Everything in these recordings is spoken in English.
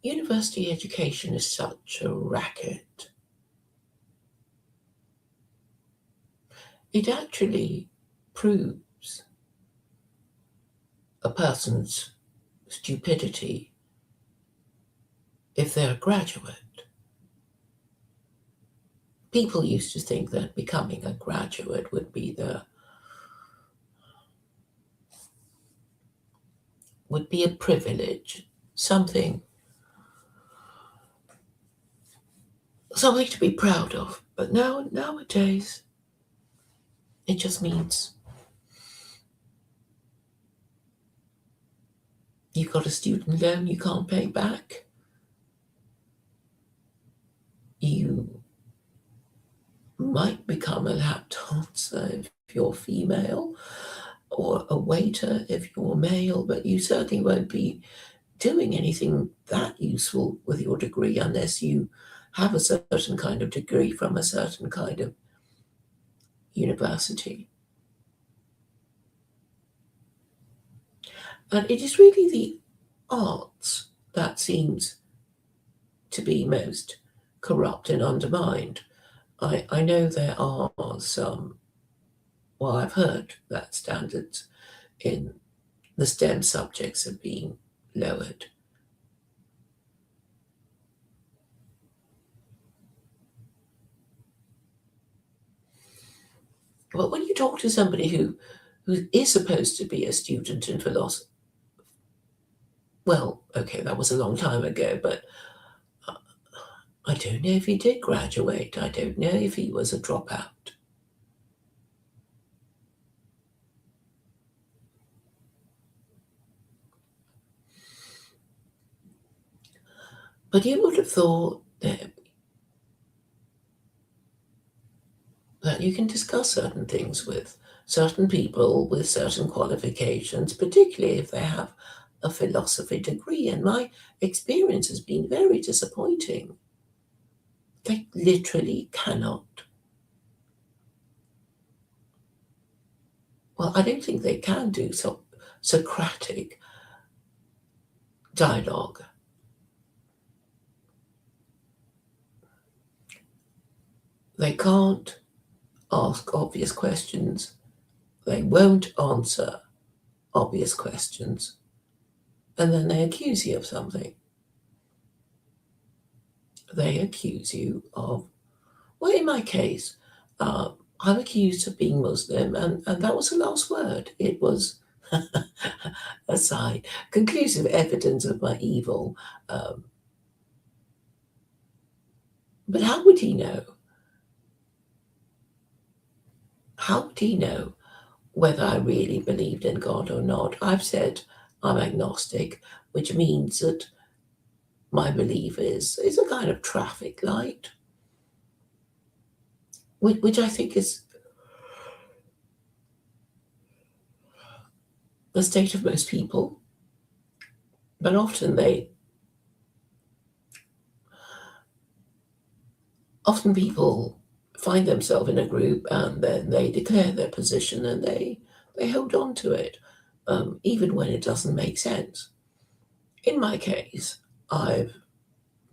university education is such a racket. It actually proves a person's stupidity if they're a graduate. People used to think that becoming a graduate would be a privilege, something to be proud of. But nowadays, it just means you've got a student loan you can't pay back. You might become a lap dancer if you're female, or a waiter if you're male, but you certainly won't be doing anything that useful with your degree unless you have a certain kind of degree from a certain kind of university. And it is really the arts that seems to be most corrupt and undermined. I know there are some, well, I've heard that standards in the STEM subjects are being lowered. But when you talk to somebody who is supposed to be a student in philosophy, well, okay, that was a long time ago, but I don't know if he did graduate. I don't know if he was a dropout. But you would have thought that you can discuss certain things with certain people with certain qualifications, particularly if they have a philosophy degree. And my experience has been very disappointing. They literally cannot. Well, I don't think they can do Socratic dialogue. They can't ask obvious questions. They won't answer obvious questions. And then they accuse you of something. They accuse you of, well, in my case, I'm accused of being Muslim, and that was the last word. It was a sign, conclusive evidence of my evil. But how would he know? How would he know whether I really believed in God or not? I've said I'm agnostic, which means that my belief is a kind of traffic light, which I think is the state of most people. But often people find themselves in a group and then they declare their position and they hold on to it, even when it doesn't make sense. In my case, I've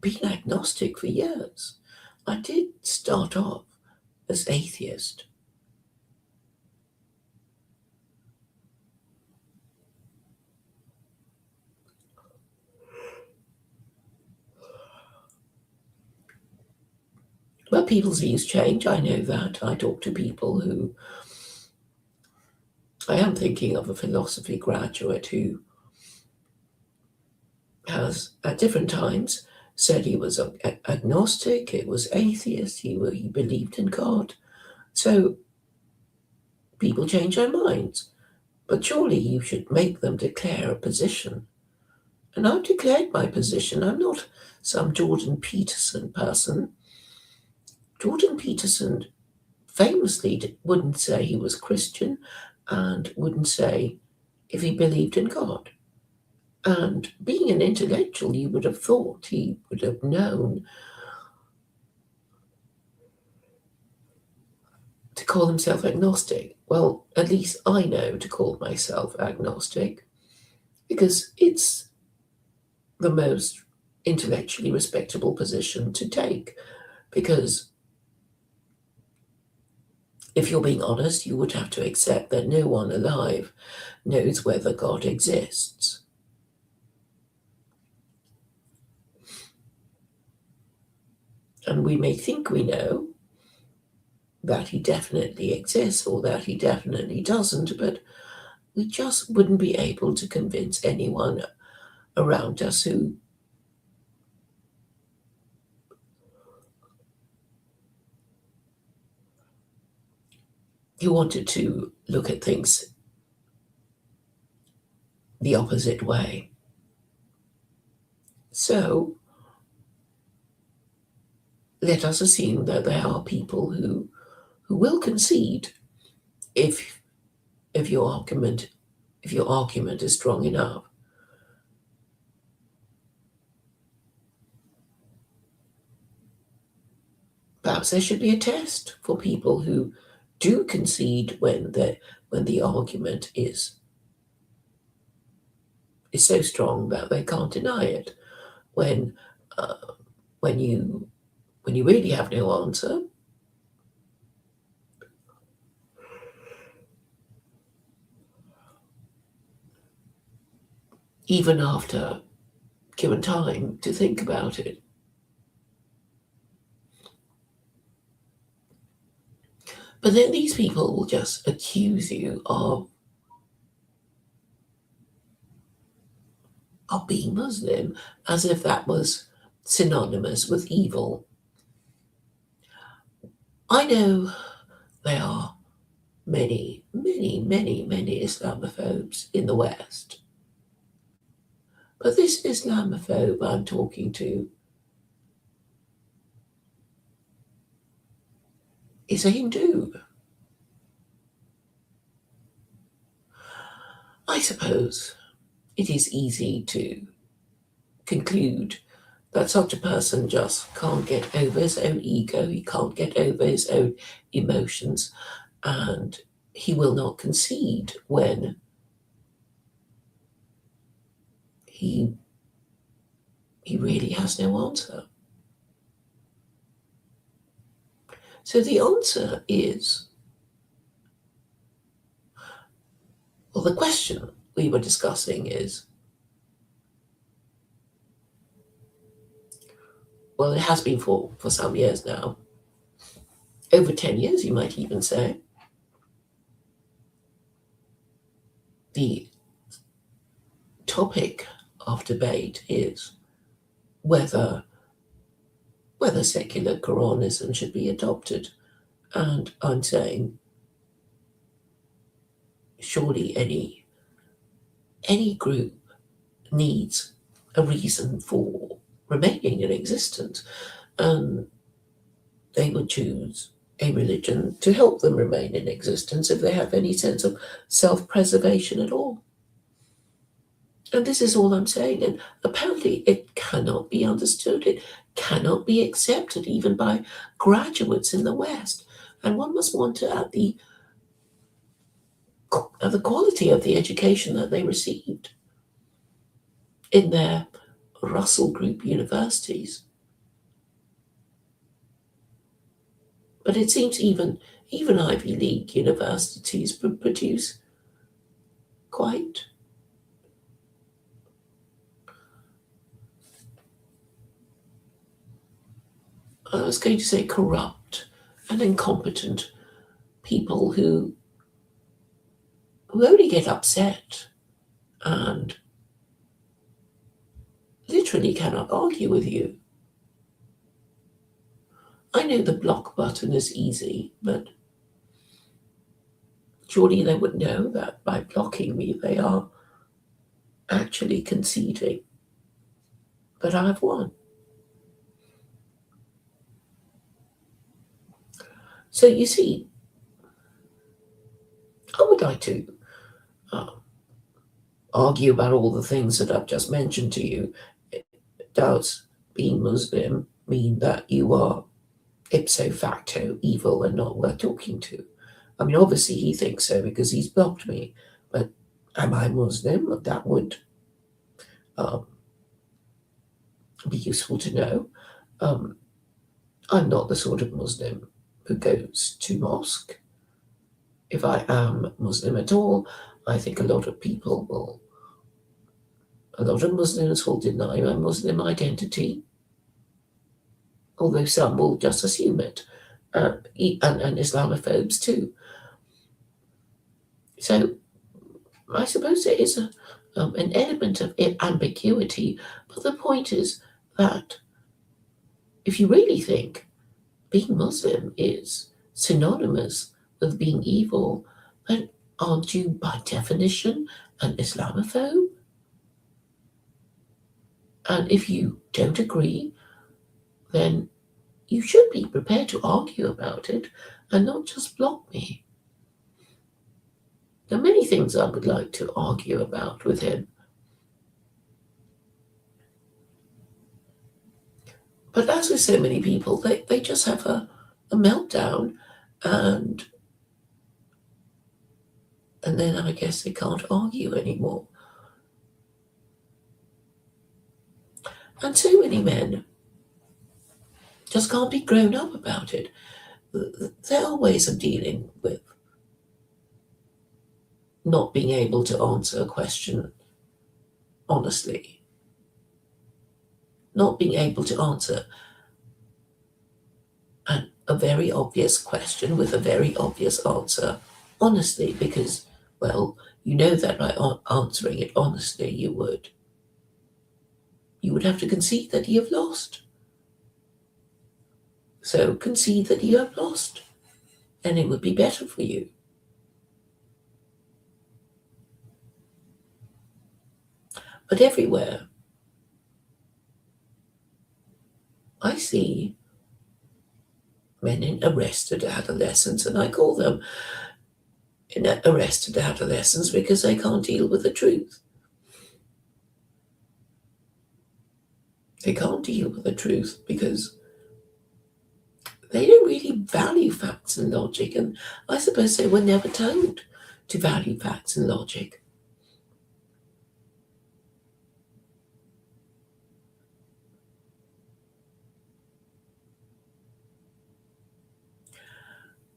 been agnostic for years. I did start off as atheist. But people's views change, I know that. I talk to people who, I am thinking of a philosophy graduate who has, at different times, said he was agnostic, he was atheist, he believed in God. So people change their minds. But surely you should make them declare a position. And I've declared my position. I'm not some Jordan Peterson person. Jordan Peterson famously wouldn't say he was Christian and wouldn't say if he believed in God. And being an intellectual, you would have thought he would have known to call himself agnostic. Well, at least I know to call myself agnostic because it's the most intellectually respectable position to take, because if you're being honest, you would have to accept that no one alive knows whether God exists. And we may think we know that he definitely exists or that he definitely doesn't, but we just wouldn't be able to convince anyone around us who wanted to look at things the opposite way. So let us assume that there are people who will concede if your argument is strong enough. Perhaps there should be a test for people who do concede when the argument is so strong that they can't deny it. When uh, when you really have no answer, even after given time to think about it. But then these people will just accuse you of being Muslim as if that was synonymous with evil. I know there are many, many, many, many Islamophobes in the West. But this Islamophobe I'm talking to is a Hindu. I suppose it is easy to conclude that such a person just can't get over his own ego, he can't get over his own emotions, and he will not concede when he really has no answer. So the answer is, well, the question we were discussing is, well, it has been for some years now, over 10 years, you might even say. The topic of debate is whether secular Quranism should be adopted. And I'm saying, surely any group needs a reason for remaining in existence, and they would choose a religion to help them remain in existence if they have any sense of self-preservation at all. And this is all I'm saying. And apparently it cannot be understood. It cannot be accepted even by graduates in the West. And one must wonder at the quality of the education that they received in their Russell Group universities. But it seems even Ivy League universities produce quite I was going to say corrupt and incompetent people who only get upset and literally cannot argue with you. I know the block button is easy, but surely they would know that by blocking me, they are actually conceding that I have won. So you see, I would like to uh, argue about all the things that I've just mentioned to you. Does being Muslim mean that you are ipso facto evil and not worth talking to? I mean, obviously he thinks so because he's blocked me, but am I Muslim? That would be useful to know. I'm not the sort of Muslim who goes to mosque. If I am Muslim at all, I think a lot of Muslims will deny my Muslim identity, although some will just assume it, and Islamophobes too. So I suppose there is an element of ambiguity, but the point is that if you really think being Muslim is synonymous with being evil, then aren't you by definition an Islamophobe? And if you don't agree, then you should be prepared to argue about it and not just block me. There are many things I would like to argue about with him. But as with so many people, they just have a meltdown, and then I guess they can't argue anymore. And so many men just can't be grown up about it. There are ways of dealing with not being able to answer a question honestly, not being able to answer a very obvious question with a very obvious answer honestly, because, well, you know that by answering it honestly, you would have to concede that you have lost. So concede that you have lost, and it would be better for you. But everywhere I see men in arrested adolescence, and I call them in arrested adolescence because they can't deal with the truth. They can't deal with the truth because they don't really value facts and logic, and I suppose they were never told to value facts and logic.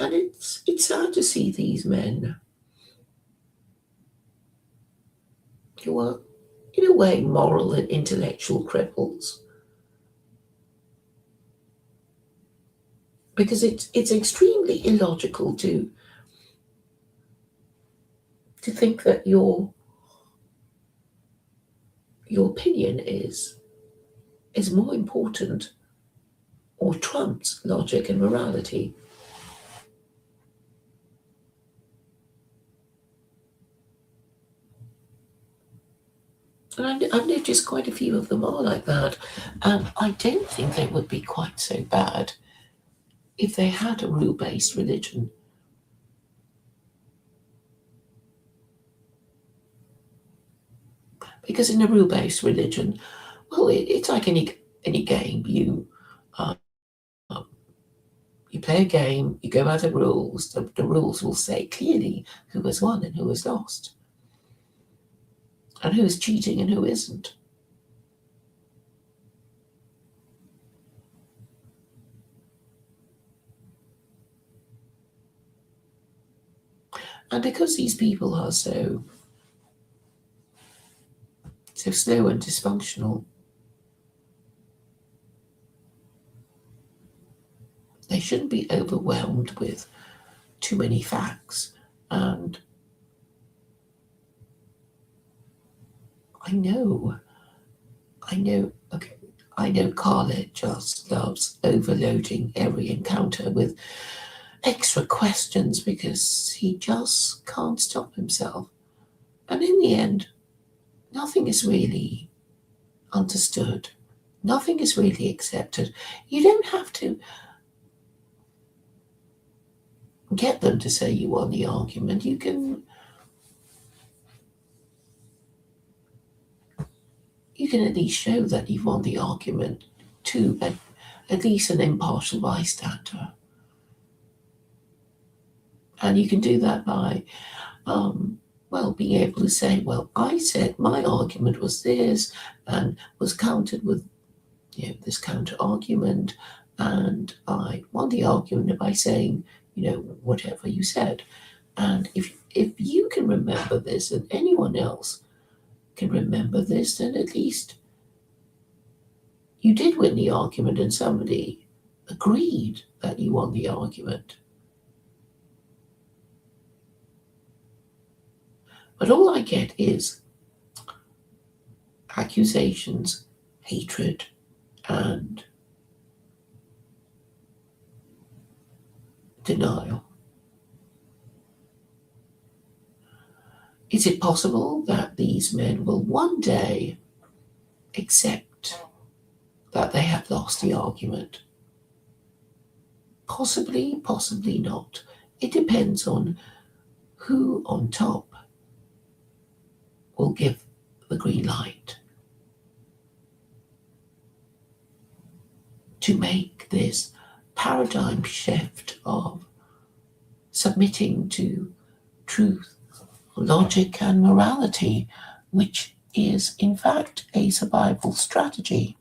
And it's sad to see these men who are, in a way, moral and intellectual cripples. Because it's extremely illogical to think that your opinion is more important or trumps logic and morality. And I've noticed quite a few of them are like that. And I don't think they would be quite so bad if they had a rule-based religion. Because in a rule-based religion, well, it's like any game. You play a game, you go by the rules. The rules will say clearly who has won and who has lost, and who is cheating and who isn't. And because these people are so slow and dysfunctional, they shouldn't be overwhelmed with too many facts. And I know, okay, I know Khaled just loves overloading every encounter with extra questions because he just can't stop himself. And in the end, nothing is really understood. Nothing is really accepted. You don't have to get them to say you won the argument. You can at least show that you've won the argument to at least an impartial bystander. And you can do that by, being able to say, well, I said my argument was this and was countered with this counter argument, and I won the argument by saying, whatever you said. And if you can remember this and anyone else can remember this, then at least you did win the argument and somebody agreed that you won the argument. But all I get is accusations, hatred, and denial. Is it possible that these men will one day accept that they have lost the argument? Possibly, possibly not. It depends on who on top will give the green light to make this paradigm shift of submitting to truth, logic, and morality, which is in fact a survival strategy.